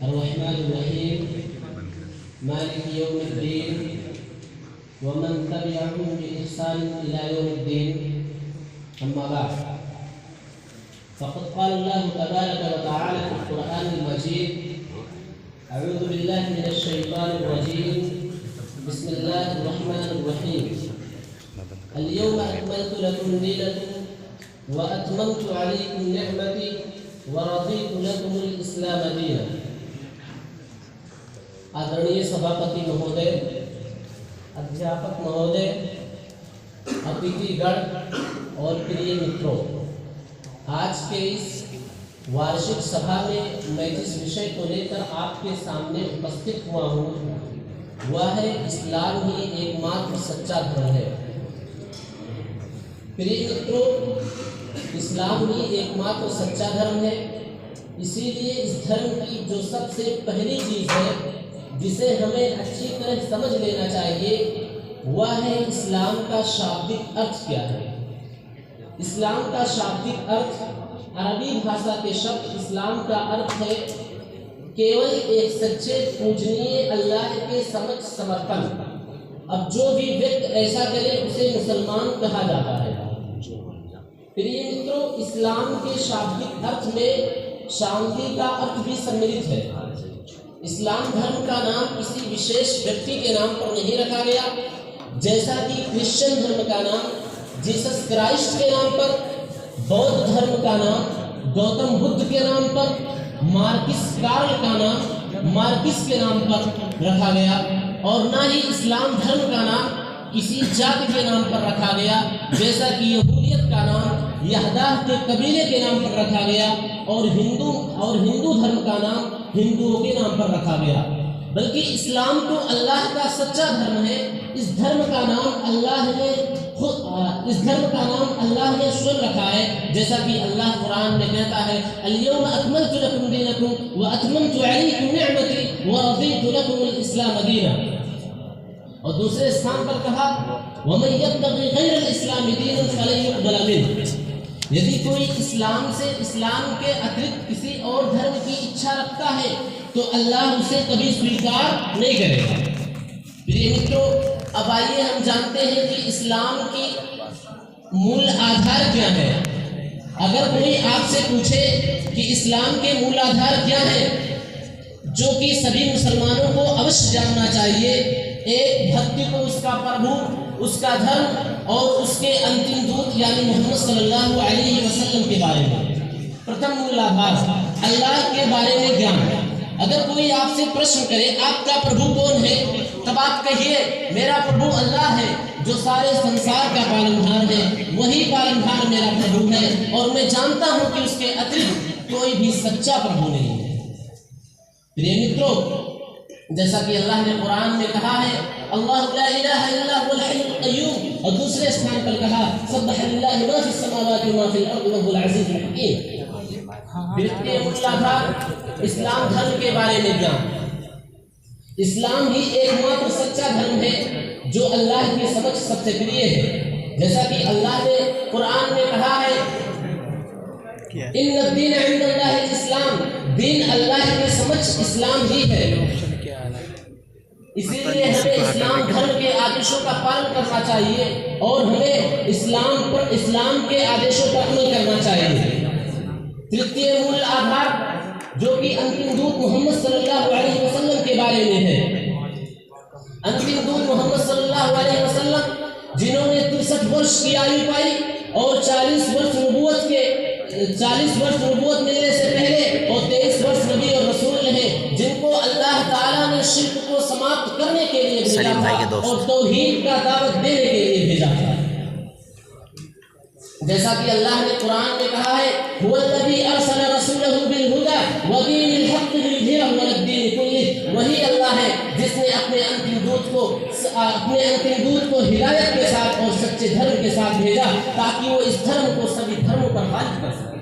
الرحمن الرحيم مالك يوم الدين ومن تبعهم بإحسان إلى يوم الدين. أما بعد، فقد قال الله تبارك وتعالى في القرآن المجيد: أعوذ بالله من الشيطان الرجيم، بسم الله الرحمن الرحيم. اليوم أكملت لكم دينكم وأتممت عليكم نعمتي ورضيت لكم الإسلام دينا. आदरणीय सभापति महोदय, अध्यापक महोदय, अतिथिगण और प्रिय मित्रों, आज के इस वार्षिक सभा में मैं जिस विषय को लेकर आपके सामने उपस्थित हुआ हूँ वह है इस्लाम ही एकमात्र सच्चा धर्म है। प्रिय मित्रों, इस्लाम ही एकमात्र सच्चा धर्म है। इसीलिए इस धर्म की जो सबसे पहली चीज़ है जिसे हमें अच्छी तरह समझ लेना चाहिए वह है इस्लाम का शाब्दिक अर्थ क्या है। इस्लाम का शाब्दिक अर्थ, अरबी भाषा के शब्द इस्लाम का अर्थ है केवल एक सच्चे पूजनीय अल्लाह के समक्ष समर्पण। अब जो भी व्यक्ति ऐसा करे उसे मुसलमान कहा जाता है। प्रिय मित्रों, इस्लाम के शाब्दिक अर्थ में शांति का अर्थ भी सम्मिलित है। इस्लाम धर्म का नाम किसी विशेष व्यक्ति के नाम पर नहीं रखा गया, जैसा कि क्रिश्चियन धर्म का नाम जीसस क्राइस्ट के नाम पर, बौद्ध धर्म का नाम गौतम बुद्ध के नाम पर, मार्किस कार्ल का नाम मार्किस के नाम पर रखा गया, और ना ही इस्लाम धर्म का नाम किसी जाति के नाम पर रखा गया, जैसा कि यहूदियत का नाम यहदाह के कबीले के नाम पर रखा गया, और हिंदू धर्म का नाम हिंदुओं के नाम पर रखा गया। बल्कि इस्लाम तो अल्लाह का सच्चा धर्म है। इस धर्म का नाम अल्लाह ने स्वयं रखा है, जैसा कि अल्लाह कुरान में कहता है, अल-यौम अकमलतु लकुम दीनकुम व अतममतु अलैकुम निअमती व रदीतु लकुम अल-इस्लाम दीना। और दूसरे स्थान पर कहा, वमन यब्तगी गैर अल-इस्लाम दीनन फलन युक़बल मिन्हु। यदि कोई इस्लाम के अतिरिक्त किसी और धर्म की इच्छा रखता है तो अल्लाह उसे कभी स्वीकार नहीं करेगा। प्रिय मित्रों, अब आइए हम जानते हैं कि इस्लाम की मूल आधार क्या है। अगर कोई आपसे पूछे कि इस्लाम के मूल आधार क्या है, जो कि सभी मुसलमानों को अवश्य जानना चाहिए, एक भक्ति को उसका प्रभु, उसका धर्म और उसके अंतिम दूत यानी मोहम्मद सल्लल्लाहु अलैहि वसल्लम के बारे में। प्रथम मूल आधार अल्लाह के बारे में ज्ञान। अगर कोई आपसे प्रश्न करे आपका प्रभु कौन है, तब आप कहिए मेरा प्रभु अल्लाह है जो सारे संसार का पालनहार है, वही पालनहार मेरा प्रभु है, और मैं जानता हूँ कि उसके अतिरिक्त कोई भी सच्चा प्रभु नहीं है। प्रिय मित्रों, जैसा कि अल्लाह ने कुरान में कहा है, अल्लाह ला इलाहा इल्ला हुवल हय्युल क़य्यूम, और दूसरे स्थान पर कहा, सब्बह लिल्लाहि मा फिस समावाति व मा फिल अर्दि व हुवल अज़ीज़ुल हकीम। द्वितीय मूल आधार इस्लाम धर्म के बारे में ज्ञान। इस्लाम ही एकमात्र सच्चा धर्म है जो अल्लाह के समक्ष सबसे प्रिय है। जैसा कि अल्लाह ने कुरान में कहा है, इन्नद दीन इंदल्लाहिल इस्लाम, दीन अल्लाह के समक्ष इस्लाम ही है। इसीलिए हमें इस्लाम धर्म के आदेशों का पालन करना चाहिए और हमें इस्लाम के आदेशों पर अमल करना चाहिए। तृतीय मूल आधार जो कि अंतिम दूत मोहम्मद सल्लल्लाहु अलैहि वसल्लम के बारे में है। अंतिम दूत मोहम्मद सल्लल्लाहु अलैहि वसल्लम जिन्होंने 63 वर्ष की आयु पाई और 40 वर्ष नबूवत मिलने से पहले और 23 वर्ष नबी और रसूल रहे, जिनको अल्लाह ताला ने शिर्क को समाप्त करने के लिए भेजा था और तौहीद का दावत देने के लिए भेजा था। जैसा कि अल्लाह ने कुरान में कहा है, हुवल्लज़ी अरसल रसूलहु बिल हुदा व दीनिल हक़्क़ि लियुज़हिरहु अलद्दीन कुल्लिहि। वही अल्लाह है जिसने अपने अंतिम दूत को हिदायत के साथ और सच्चे धर्म के साथ भेजा ताकि वो इस धर्म को सभी धर्मों पर गालिब कर सके।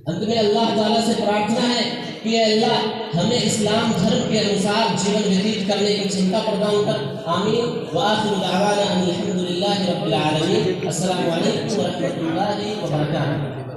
अंत में अल्लाह ताला से प्रार्थना है कि अल्लाह हमें इस्लाम धर्म के अनुसार जीवन व्यतीत करने की क्षमता प्रदान कर। आमीन व आखिरु दअवाना अनिल हम्दुलिल्लाहि रब्बिल आलमीन। अस्सलामु अलैकुम व रहमतुल्लाहि व बरकातुहू।